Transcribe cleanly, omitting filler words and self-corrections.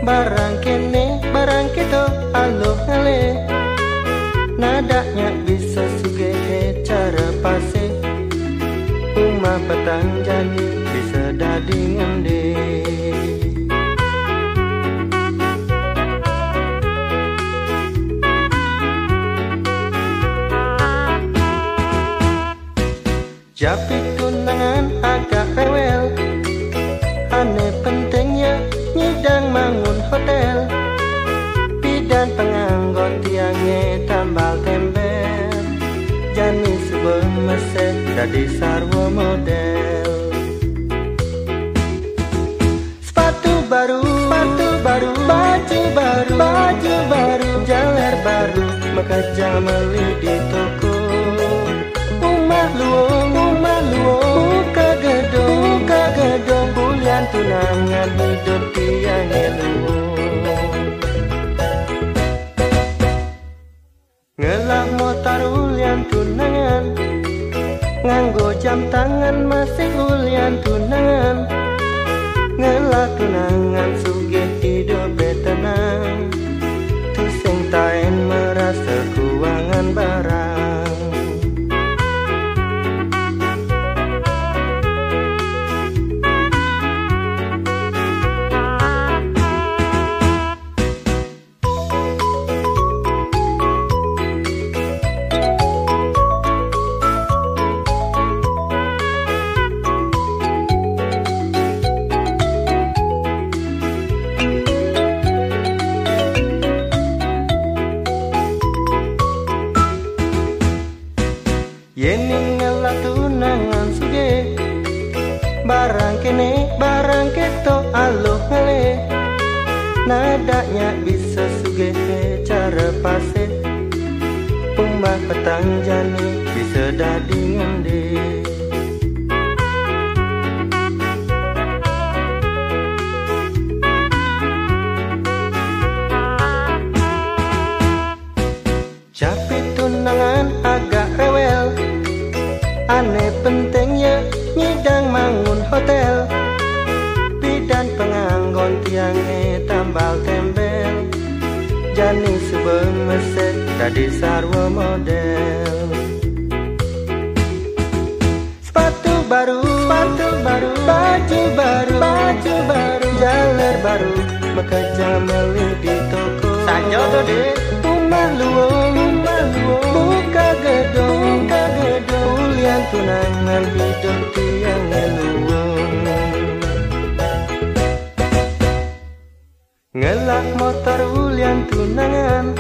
barang kene barang keto aloh ngale. Nadanya bisa sugih cara pase, umah petang jani bisa dadi ngendi. Japi tunangan agak rewel, aneh pentingnya nyidang mangun hotel. Bidan penganggon tiangnya tambal tembel, jani sebuah mesej dadi sarwa model. Sepatu baru, baju baru, jaler baru, mekaja meli di toko. Umah luong, buka gedong, bulian tunangan hidup tiangnya luong. Ngelah motor ulian tunangan, nganggo jam tangan masih ulian tunangan. Ngelah tunangan sugih hidup tenang, tusing tain merasa kuangan barang. Yening ngelah tunangan suge, barang kene barang keto aloh ngale. Nadanya bisa suge cara pase, umah petang jani bisa dadi ngendi. Japi tunangan agak rewel, aneh pentingnya nyidang mangun hotel. Bidan penganggon tiangnya tambal tembel, jani sebuah mesej dadi sarwa model. Sepatu baru, baju baru, jaler baru, mekaja meli di toko. Sanjodo deh. Umah luong, buka gedong, ulian tunangan hidup tiangnya luong. Ngelah motor ulian tunangan,